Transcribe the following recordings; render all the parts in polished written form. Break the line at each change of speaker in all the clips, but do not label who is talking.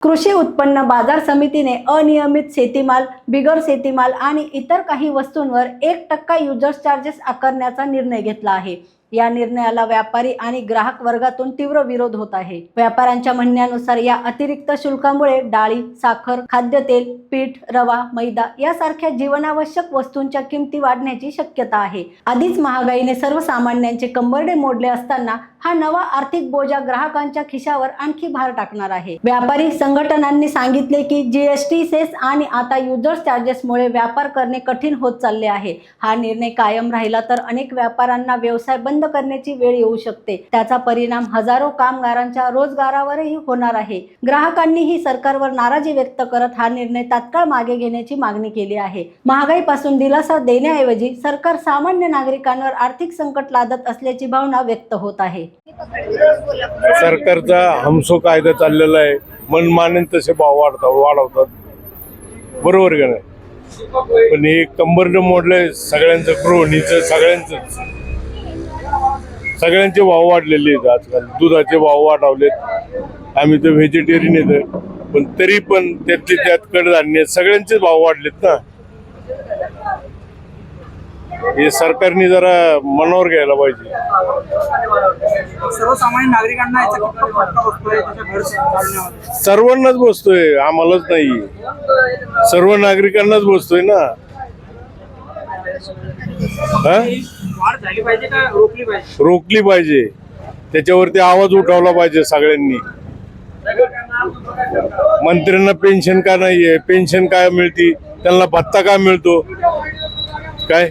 कृषी उत्पन्न बाजार समितीने अनियमित शेतीमाल, बिगर शेतीमाल आणि इतर काही वस्तूंवर 1% युजर्स चार्जेस आकारण्याचा निर्णय घेतला आहे। या निर्णयाला व्यापारी आणि ग्राहक वर्गातून तीव्र विरोध होत आहे। व्यापाऱ्यांच्या म्हणण्यानुसार या अतिरिक्त शुल्कामुळे डाळी, साखर, खाद्यतेल, पीठ, रवा, मैदा यासारख्या जीवनावश्यक वस्तूंच्या किमती वाढण्याची शक्यता आहे। आधीच महागाईने सर्वसामान्यांचे कंबरडे मोडले असताना हा नवा आर्थिक बोजा ग्राहकांच्या खिशावर आणखी भार टाकणार आहे। व्यापारी संघटनांनी सांगितले की जीएसटी सेस आणि आता युजर्स चार्जेसमुळे व्यापार करणे कठीण होत चालले आहे। हा निर्णय कायम राहिला तर अनेक व्यापाऱ्यांना व्यवसाय बंद करण्याची वेळ येऊ शकते। त्याचा परिणाम हजारो कामगारांच्या रोजगारावरही होणार आहे। ग्राहकांनीही सरकारवर नाराजी व्यक्त करत हा निर्णय तात्काळ मागे घेण्याची मागणी केली आहे। महागाईपासून दिलासा देण्याऐवजी सरकार सामान्य नागरिकांवर आर्थिक संकट लादत असल्याची भावना व्यक्त होत आहे।
सरकारचा हमसो कायदा चाललेला आहे, मनमानेन तसे भाव वाढवतात, बरोबर का नाही? पण हे कंबरड मोडले सगळ्यांचं, गृहिणीचं, सगळ्यांचे भाव वाढलेले आहेत। आजकाल दुधाचे भाव वाढवलेत। आम्ही तर व्हेजिटेरियन येत, पण तरी पण त्यातले त्यात कडधान्य सगळ्यांचे भाव वाढलेत ना। हे सरकारने जरा मनावर घ्यायला पाहिजे।
सर्वसामान्य नागरिकांना याचा किती फटका बसतोय त्याच्या घर चालण्यामध्ये?
सर्वांनाच बसतोय, आम्हालाच नाही, सर्व नागरिकांनाच बसतोय ना।
वाढ झाली पाहिजे का रोखली पाहिजे?
रोखली पाहिजे, त्याच्यावरती आवाज उठवला पाहिजे सगळ्यांनी। मंत्र्यांना पेन्शन का नाहीये? पेन्शन काय मिळते? त्यांना भत्ता का मिळतो? काय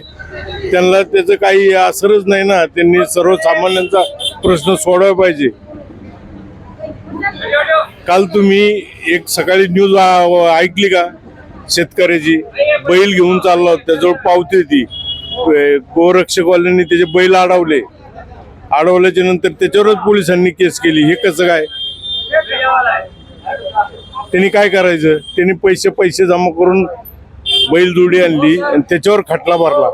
त्यांना त्याचं काही असरच नाही ना। त्यांनी सर्वसामान्यांचा प्रश्न सोडवायला पाहिजे। काल तुम्ही एक सकाळी न्यूज ऐकली का? शेतकऱ्याची बैल घेऊन चालला होता, त्याजवळ पावती ती गोरक्षकवाल्यांनी त्याचे बैल अडवल्याच्या नंतर त्याच्यावरच पोलिसांनी केस केली। हे कसं काय? त्यांनी काय करायचं? त्यांनी पैसे जमा करून बैल जोडी आणली आणि त्याच्यावर खटला भरला।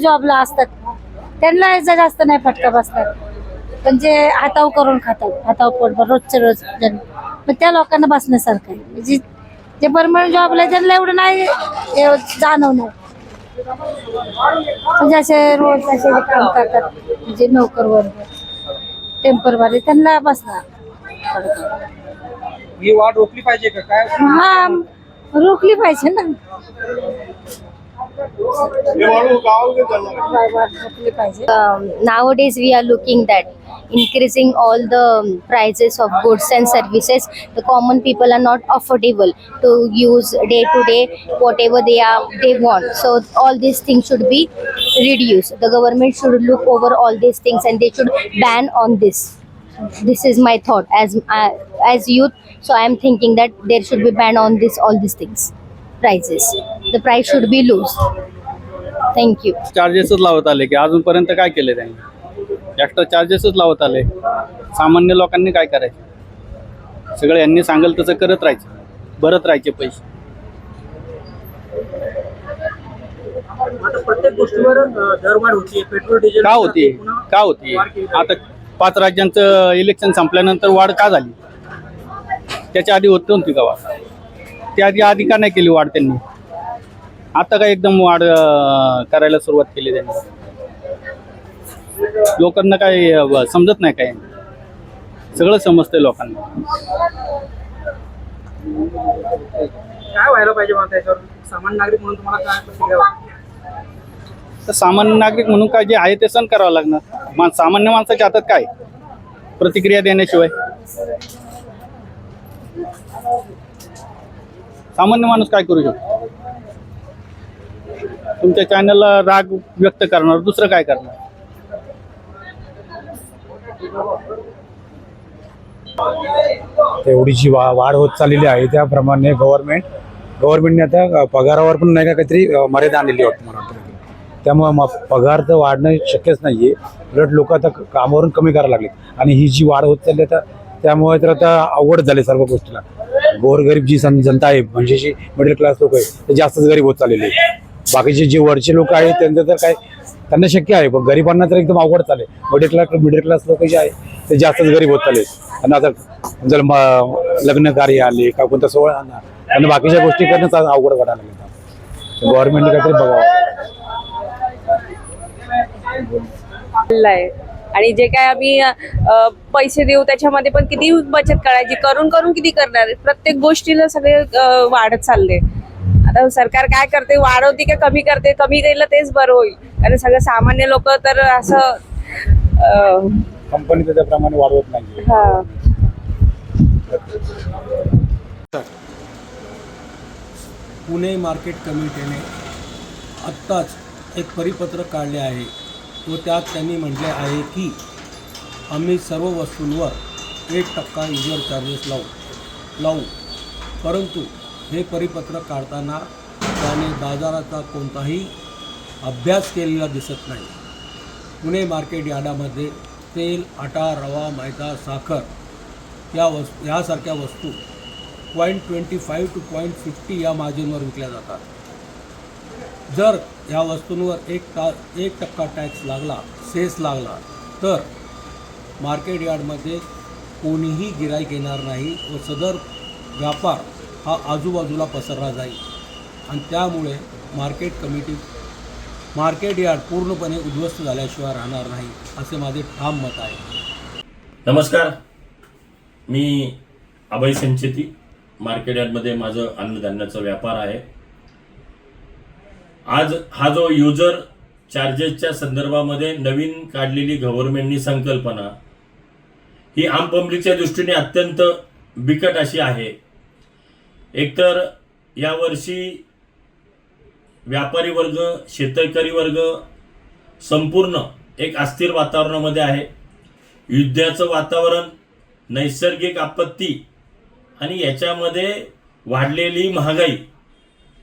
जॉबला असतात त्यांना जास्त नाही फटका बसतात, पण जे हाताव करून खातात, हाताव पोटभर रोजच्या रोज पण त्या लोकांना बसण्यासारखं आहे। म्हणजे जे परमनंट जॉबला त्यांना एवढं नाही जाणवणार, म्हणजे असे रोज असे काम करतात, म्हणजे नोकर वर्ग, टेम्परवाले, त्यांना बसणार।
ही वाढ रोखली पाहिजे का काय?
हा, रोखली पाहिजे ना।
Nowadays we are looking that increasing all the prices of goods and services, the common people are not affordable to use day to day whatever they want. So all these things should be reduced. The government should look over all these things and they should ban on this. This is my thought as youth. So I am thinking that there should be ban on all these things. Prices, the price should be loose. Thank you.
चार्जेसच लावत आले की अजूनपर्यंत काय केले त्यांनी? Extra चार्जेसच लावत आले। सामान्य लोकांनी काय करायचं? सगळं यांनी सांगेल तसं करत राहायचं, भरत राहायचे पैसे।
आता प्रत्येक गोष्टीवर दरवाढ होती, पेट्रोल डिझेल
का होती? आता 5 राज्यांचं इलेक्शन संपल्यानंतर वाढ का झाली? त्याच्या आधी होत नव्हती का वाढ? त्या आधी का नाही केली वाढ त्यांनी? आता काय एकदम वाढ करायला सुरुवात केली त्यांनी? लोकांना काय समजत नाही काय? सगळं समजतंय लोकांना।
काय व्हायला पाहिजे मग त्याच्यावर? सामान्य नागरिक म्हणून तुम्हाला काय प्रतिक्रिया वाटते?
तर सामान्य नागरिक म्हणून काय जे आहे ते सहन करावं लागणार। सामान्य माणसाच्या हातात काय प्रतिक्रिया देण्याशिवाय? सामान्य माणूस काय करू शकतो? तुमच्या चॅनलला राग व्यक्त करणार, दुसरं काय करणार?
एवढी जी वाढ होत चाललेली आहे त्याप्रमाणे गव्हर्नमेंटने आता पगारावर पण नाही का काहीतरी मर्यादा आणलेली वाटतं मला वाटतं। त्यामुळे पगार तर वाढणं शक्यच नाहीये, उलट लोक आता कामावरून कमी करायला लागले। आणि ही जी वाढ होत चालली आता त्यामुळे तर आता अवघड झाले सर्व गोष्टीला। गोरगरीब जी जनता आहे, म्हणजे जी मिडल क्लास लोक आहे ते जास्तच गरीब होत चाललेले आहे। बाकीचे जे वरचे लोक आहेत त्यांचं तर काय त्यांना शक्य आहे, पण गरिबांना तर एकदम अवघड चालेल. मिडल क्लास लोक जे आहे ते जास्तच गरीब होत चालेल. आणि आता जर लग्न कार्य आले का कोणता सोहळा आला त्यांना बाकीच्या गोष्टी करणंच अवघड वाटायला लागतं. गव्हर्नमेंटने काहीतरी बघावं.
आहे आणि जे काय आम्ही पैसे देऊ त्याच्यामध्ये पण किती बचत करायची, करून करून किती करणार. प्रत्येक गोष्टीला सगळे वाढत चालले. आता सरकार काय करते, वाढवते का कमी करते? कमी केलं तेच बरं होईल, कारण सगळं सामान्य लोक तर असं
कंपनी त्याप्रमाणे वाढवत नाही.
हा.
पुणे मार्केट कमिटीने आत्ताच एक परिपत्रक काढले आहे व त्यात त्यांनी म्हटले आहे की आम्ही सर्व वस्तूंवर 1% युजर चार्जेस लावू. परंतु हे परिपत्रक काढताना त्याने बाजाराचा कोणताही अभ्यास केलेला दिसत नाही. पुणे मार्केट यार्डामध्ये तेल, आटा, रवा, मैदा, साखर यासारख्या वस्तू 0.25 to 0.50 या मार्जिनवर विकल्या जातात. जर ह्या वस्तूंवर 1% टॅक्स लागला, सेस लागला, तर मार्केट यार्डमध्ये कोणीही गिराईक येणार नाही व सदर व्यापार हा आजूबाजूला पसरला जाईल आणि त्यामुळे मार्केट यार्ड पूर्णपणे उद्ध्वस्त झाल्याशिवाय राहणार नाही, असे माझे ठाम मत आहे.
नमस्कार, मी अभय संचेती. मार्केट यार्डमध्ये माझं अन्नधान्याचा व्यापार आहे. आज हा जो युजर चार्जेसच्या संदर्भामध्ये नवीन काढलेली गव्हर्नमेंटनी संकल्पना ही आम पब्लिकच्या दृष्टीने अत्यंत बिकट अशी आहे. एकतर यावर्षी व्यापारी वर्ग, शेतकरी वर्ग संपूर्ण एक अस्थिर वातावरणामध्ये आहे. युद्धाचं वातावरण, नैसर्गिक आपत्ती आणि याच्यामध्ये वाढलेली महागाई,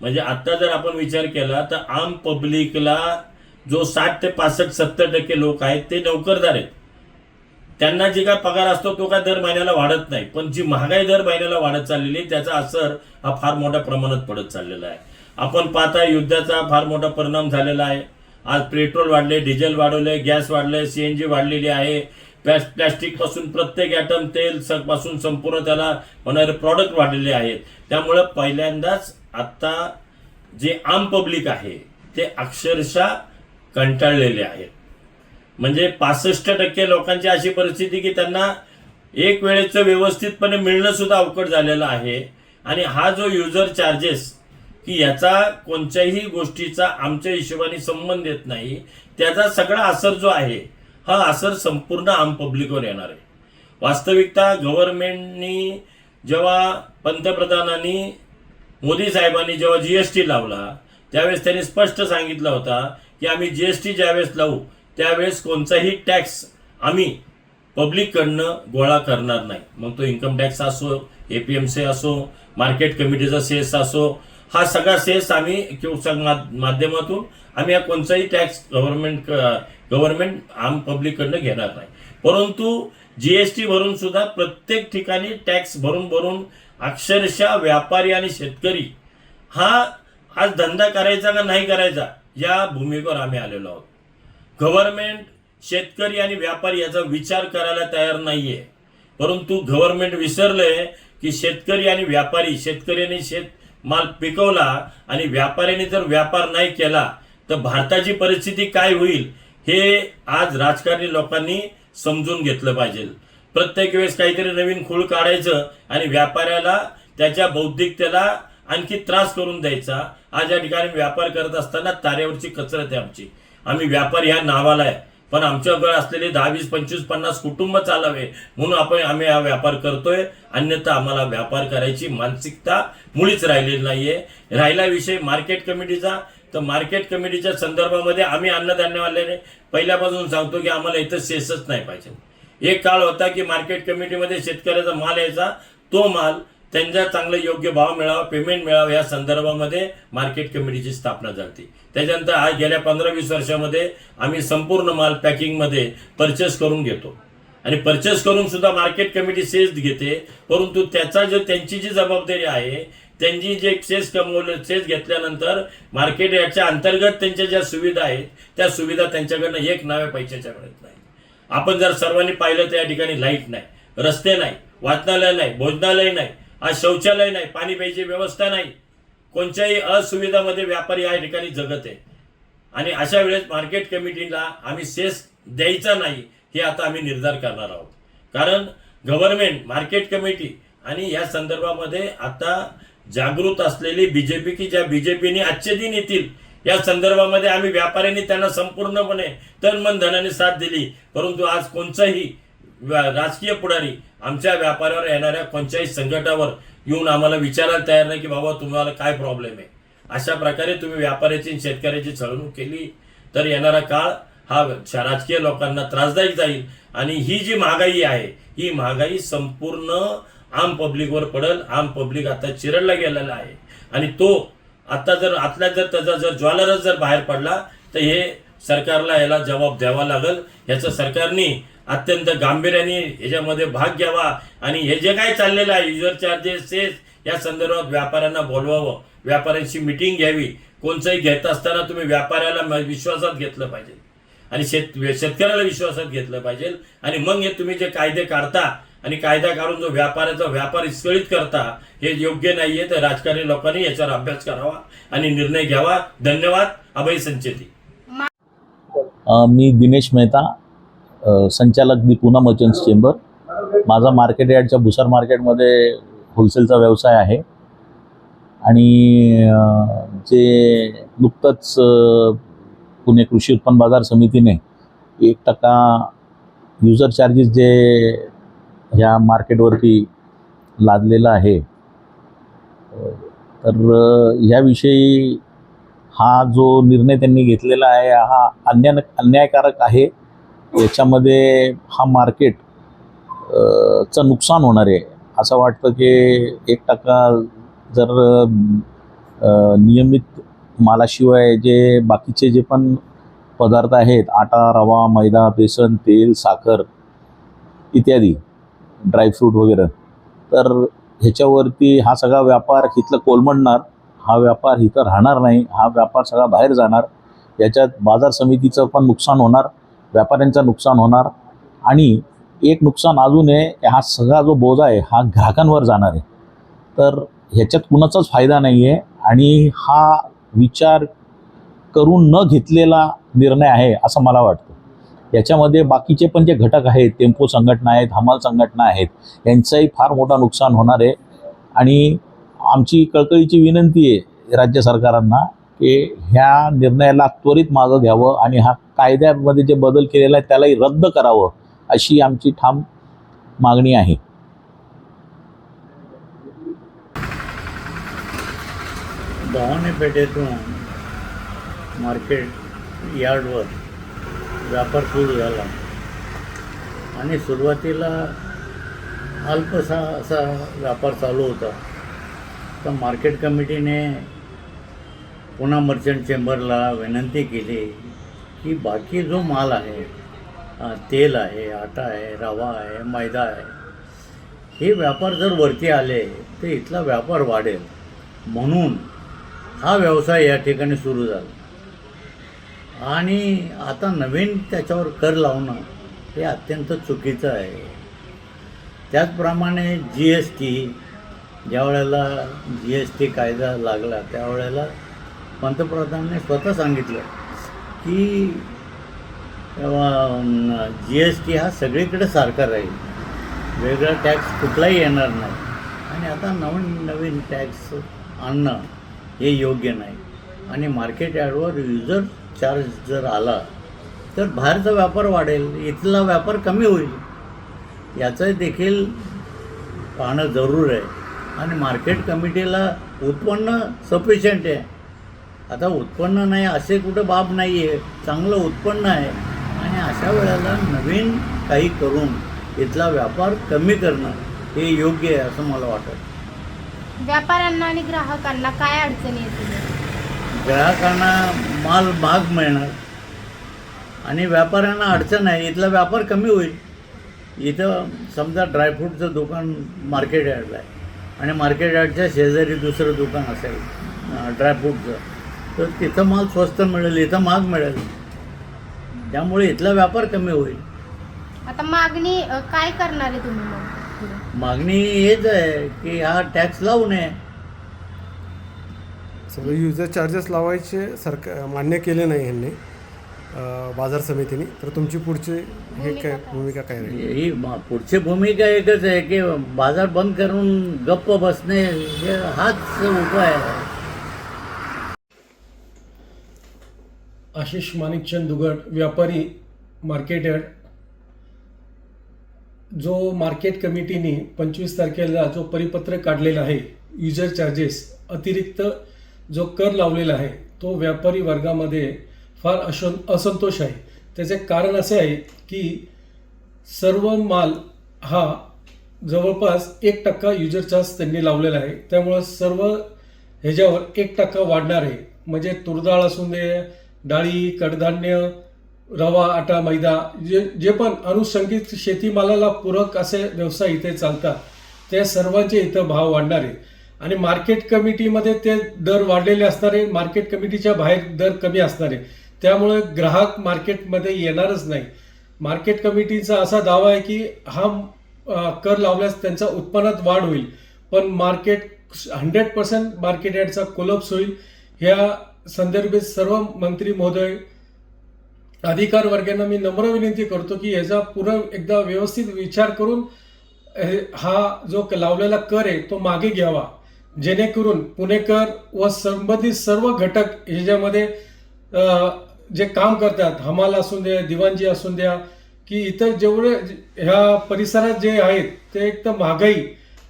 म्हणजे आता जर आपण विचार केला तर आम पब्लिकला जो 60 ते 65-70% लोक आहेत ते नोकरदार आहेत. त्यांना जे काय पगार असतो तो काय दर महिन्याला वाढत नाही, पण जी महागाई दर महिन्याला वाढत चाललेली त्याचा असर हा फार मोठ्या प्रमाणात पडत चाललेला आहे. आपण पाहता युद्धाचा फार मोठा परिणाम झालेला आहे. आज पेट्रोल वाढले, डिझेल वाढवले, गॅस वाढले, CNG वाढलेली आहे. प्लॅस्टिकपासून प्रत्येक ॲटम, तेल पासून संपूर्ण त्याला होणारे प्रॉडक्ट वाढलेले आहेत. त्यामुळं पहिल्यांदाच आत्ता जे आम पब्लिक आहे ते अक्षरशः कंटाळलेले आहेत. म्हणजे 65% लोकांची अशी परिस्थिती की त्यांना एक वेळेचं व्यवस्थितपणे मिळणं सुद्धा अवघड झालेलं आहे. आणि हा जो युजर चार्जेस की याचा कोणत्याही गोष्टीचा आमच्या हिशोबाने संबंध येत नाही, त्याचा सगळा असर जो आहे हा असर संपूर्ण आम पब्लिकवर येणार आहे. वास्तविकता गव्हर्नमेंटनी जेव्हा पंतप्रधानांनी मोदी साहेबांनी जेव्हा GST लावला त्यावेळेस त्यांनी स्पष्ट सांगितलं होता की आम्ही GST ज्यावेळेस लावू त्यावेळेस कोणताही टॅक्स आम्ही पब्लिककडनं गोळा करणार नाही. मग तो इन्कम टॅक्स असो, APMC असो, मार्केट कमिटीचा सेस असो, हा सगळा सेस आम्ही किंवा माध्यमातून आम्ही हा कोणताही टॅक्स गव्हर्नमेंट आम पब्लिककडनं घेणार नाही. परंतु GST भरून सुद्धा प्रत्येक ठिकाणी टॅक्स भरून अक्षरशः व्यापारी आणि शेतकरी हा आज धंदा करायचा का नाही करायचा या भूमिकेवर आम्ही आलेलो आहोत. गव्हर्नमेंट शेतकरी आणि व्यापारी याचा विचार करायला तयार नाहीये, परंतु गव्हर्नमेंट विसरलंय की शेतकरी आणि व्यापारी, शेतकऱ्यांनी शेतमाल पिकवला आणि व्यापाऱ्यांनी जर व्यापार नाही केला तर भारताची परिस्थिती काय होईल हे आज राजकारणी लोकांनी समजून घेतलं पाहिजे. प्रत्येक वेळेस काहीतरी नवीन खूळ काढायचं आणि व्यापाऱ्याला त्याच्या बौद्धिकतेला आणखी त्रास करून द्यायचा. आज या ठिकाणी व्यापार करत असताना तारेवरची कसरत आहे आमची. आम्ही व्यापारी ह्या नावाला आहे, पण आमच्याकडे असलेले 10, 20, 25, 50 कुटुंब चालावे म्हणून आम्ही हा व्यापार करतोय. अन्यथा आम्हाला व्यापार करायची मानसिकता मुळीच राहिलेली नाहीये. राहिला विषय मार्केट कमिटीचा, तर मार्केट कमिटीच्या संदर्भामध्ये आम्ही अन्नधान्यवाल्याने पहिल्यापासून सांगतो की आम्हाला इथं सेसच नाही पाहिजे. एक काळ होता की मार्केट कमिटीमध्ये शेतकऱ्याचा माल यायचा, तो माल त्यांचा चांगला योग्य भाव मिळावा, पेमेंट मिळावं या संदर्भामध्ये मार्केट कमिटीची स्थापना झाली. त्याच्यानंतर आज गेल्या 15-20 वर्षामध्ये आम्ही संपूर्ण माल पॅकिंगमध्ये परचेस करून घेतो. आणि परचेस करून सुद्धा मार्केट कमिटी सेस घेते, परंतु त्याचा जो त्यांची जी जबाबदारी आहे, त्यांनी जे सेस सेस घेतल्यानंतर मार्केट याच्या अंतर्गत त्यांच्या ज्या सुविधा आहेत त्या सुविधा त्यांच्याकडनं एक नव्या पैशाच्या मिळत नाही. आपण जर सर्वांनी पाहिलं तर या ठिकाणी लाईट नाही, रस्ते नाही, वाचनालय नाही, भोजनालय नाही, आज शौचालय नाही, पाणी प्यायची व्यवस्था नाही, कोणत्याही असुविधामध्ये व्यापारी या ठिकाणी जगत आहे. आणि अशा वेळेस मार्केट कमिटीला आम्ही सेस द्यायचा नाही हे आता आम्ही निर्धार करणार आहोत. कारण गव्हर्नमेंट, मार्केट कमिटी आणि या संदर्भामध्ये आता जागृत असलेली बीजेपी, की ज्या बीजेपीने आजचे दिन येतील या संदर्भामध्ये आम्ही व्यापाऱ्यांनी त्यांना संपूर्णपणे तन मन धनाने साथ दिली, परंतु आज कोणताही राजकीय पुढारी आमच्या व्यापाऱ्यावर येणाऱ्या कोणत्याही संकटावर येऊन आम्हाला विचारायला तयार नाही की बाबा तुम्हाला काय प्रॉब्लेम आहे. अशा प्रकारे तुम्ही व्यापाऱ्याची आणि शेतकऱ्याची छळवणूक केली तर येणारा काळ हा राजकीय लोकांना त्रासदायक जाईल. आणि ही जी महागाई आहे ही महागाई संपूर्ण आम पब्लिकवर पडेल. आम पब्लिक आता चिरडला गेलेला आहे आणि तो आता जर त्याचा जर ज्वालारच जर बाहेर पडला तर हे सरकारला याला जबाब द्यावा लागेल. याचं सरकारने अत्यंत गांभीर्याने याच्यामध्ये भाग घ्यावा आणि हे जे काय चाललेलं आहे युजर चार्जेस सेस या संदर्भात व्यापाऱ्यांना बोलवावं, व्यापाऱ्यांची मिटिंग घ्यावी. कोणचंही घेत असताना तुम्ही व्यापाऱ्याला विश्वासात घेतलं पाहिजे आणि शेतकऱ्याला विश्वासात घेतलं पाहिजे. आणि मग हे तुम्ही जे कायदे काढता आणि कायदा काढून जो व्यापाराचा व्यापार विस्कळीत करता हे योग्य नाहीये. तर राजकारणी लोकांनी याच्यावर अभ्यास करावा आणि निर्णय घ्यावा. धन्यवाद. अभय संचेती.
मी दिनेश मेहता, संचालक दी पुना मर्चंट्स चेंबर. माझा मार्केट यार्डच्या भुसार मार्केटमध्ये होलसेलचा व्यवसाय आहे आणि जे नुकतंच पुणे कृषी उत्पन्न बाजार समितीने 1% युजर चार्जेस जे ह्या मार्केटवरती लादलेलं आहे, तर ह्याविषयी हा जो निर्णय त्यांनी घेतलेला आहे हा अन्यायकारक आहे. याच्यामध्ये हा मार्केट चं नुकसान होणार आहे. असं वाटतं की 1% जर नियमित मालाशिवाय जे बाकीचे जे पण पदार्थ आहेत, आटा, रवा, मैदा, बेसन, तेल, साखर इत्यादी, ड्रायफ्रूट वगैरे, तर ह्याच्यावरती हा सगळा व्यापार इथलं कोलमडणार. हा व्यापार इथं राहणार नाही. हा व्यापार सगळा बाहेर जाणार. याच्यात बाजार समितीचं पण नुकसान होणार, व्यापाऱ्यांचं नुकसान होणार आणि एक नुकसान अजून आहे, हा सगळा जो बोजा आहे हा ग्राहकांवर जाणार आहे. तर ह्याच्यात कुणाचाच फायदा नाही आहे आणि हा विचार करून न घेतलेला निर्णय आहे असं मला वाटतं. याच्यामध्ये बाकीचे पण जे घटक आहेत, टेम्पो संघटना आहेत, हमाल संघटना आहेत, यांचंही फार मोठा नुकसान होणार आहे. आणि आमची कळकळीची विनंती आहे राज्य सरकारांना की ह्या निर्णयाला त्वरित मागं घ्यावं आणि हा कायद्यामध्ये जे बदल केलेला आहे त्यालाही रद्द करावं अशी आमची ठाम मागणी आहे.
भवानी पेठेतून मार्केट यार्डवर व्यापार सुरू झाला आणि सुरुवातीला अल्पसा असा व्यापार चालू होता. तर मार्केट कमिटीने पुणा मर्चंट चेंबरला विनंती केली की बाकी जो माल आहे, तेल आहे, आटा आहे, रवा आहे, मैदा आहे, हे व्यापार जर वरती आले तर इथला व्यापार वाढेल. म्हणून हा व्यवसाय या ठिकाणी सुरू झाला आणि आता नवीन त्याच्यावर कर लावणं हे अत्यंत चुकीचं आहे. त्याचप्रमाणे GST, ज्या वेळेला GST कायदा लागला त्यावेळेला पंतप्रधानांनी स्वतः सांगितलं की GST हा सगळीकडे सारखा राहील, वेगळा टॅक्स कुठलाही येणार नाही. आणि आता नवीन टॅक्स आणणं हे योग्य नाही. आणि मार्केट यार्डवर युजर चार्ज जर आला तर बाहेरचा व्यापार वाढेल, इथला व्यापार कमी होईल. याचं देखील पाहणं जरूर आहे. आणि मार्केट कमिटीला उत्पन्न सफिशियंट आहे. आता उत्पन्न नाही असे कुठं बाब नाही आहे, चांगलं उत्पन्न आहे. आणि अशा वेळेला नवीन काही करून इथला व्यापार कमी करणं हे योग्य आहे असं मला वाटतं.
व्यापाऱ्यांना आणि ग्राहकांना काय अडचणी येतील?
ग्राहकांना माल महाग मिळणार आणि व्यापाऱ्यांना अडचण आहे, इथला व्यापार कमी होईल. इथं समजा ड्रायफ्रूटचं दुकान मार्केट यार्डला आहे आणि मार्केट यार्डच्या शेजारी दुसरं दुकान असेल ड्रायफ्रूटचं, तर तिथं माल स्वस्त मिळेल, इथं महाग मिळेल, त्यामुळे इथला व्यापार कमी होईल.
आता मागणी काय करणार आहे तुम्ही मग पुढे?
मागणी हेच आहे की हा टॅक्स लावू नये.
सगळे युजर चार्जेस लावायचे सरकार मान्य केले नाही यांनी बाजार समितीने, तर तुमची पुढची हे काय भूमिका काय राहील?
ही पुढची भूमिका एकच आहे की बाजार बंद करून गप्प बसणे हे हाच उपाय आहे.
आशिष माणिकचंद दुगड, व्यापारी, मार्केट यार्ड. जो मार्केट कमिटीने 25 तारखेला जो परिपत्रक काढलेला आहे, युजर चार्जेस अतिरिक्त जो कर लावलेला आहे, तो व्यापारी वर्गामध्ये फार असंतोष आहे. त्याचे कारण असे आहे की सर्व माल हा जवळपास 1% युजर चार्ज त्यांनी लावलेला आहे. त्यामुळं सर्व ह्याच्यावर 1% वाढणार आहे. म्हणजे तुरडाळ असून दे, डाळी, कडधान्य, रवा, आटा, मैदा, जे पण अनुषंगिक शेतीमालाला पूरक असे व्यवसाय इथे चालतात, त्या सर्वांचे इथं भाव वाढणार आहे. आणि मार्केट कमिटीमध्ये ते दर वाढलेले असणार आहे, मार्केट कमिटीच्या बाहेर दर कमी असणार आहे. त्यामुळे ग्राहक मार्केटमध्ये येणारच नाही. मार्केट कमिटीचा असा दावा आहे की हा कर लावल्यास त्यांचा उत्पन्नात वाढ होईल, पण मार्केट 100% मार्केट यार्डचा कोलॅप्स होईल. ह्या संदर्भात सर्व मंत्री महोदय, अधिकार वर्गांना मी नम्र विनंती करतो की याचा पुन्हा एकदा व्यवस्थित विचार करून हा जो लावलेला कर आहे तो मागे घ्यावा, जेणेकरून पुणेकर व संबंधित सर्व घटक ह्याच्यामध्ये जे काम करतात, हमाल असून द्या, दिवाणजी असून द्या, की इतर जेवढे ह्या परिसरात जे आहेत ते एक तर महागाई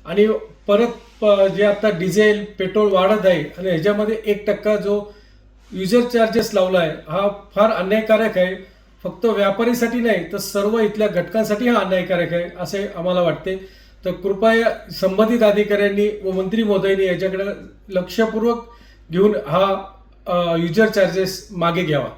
आणि परत जे आता डिझेल पेट्रोल वाढत आहे आणि ह्याच्यामध्ये 1% जो युजर चार्जेस लावला आहे हा फार अन्यायकारक आहे. फक्त व्यापारीसाठी नाही तर सर्व इथल्या घटकांसाठी हा अन्यायकारक आहे असे आम्हाला वाटते. तर कृपया संबंधित अधिकाऱ्यांनी व मंत्री महोदयांनी याच्याकडे लक्षपूर्वक घेऊन हा युजर चार्जेस मागे घ्यावा.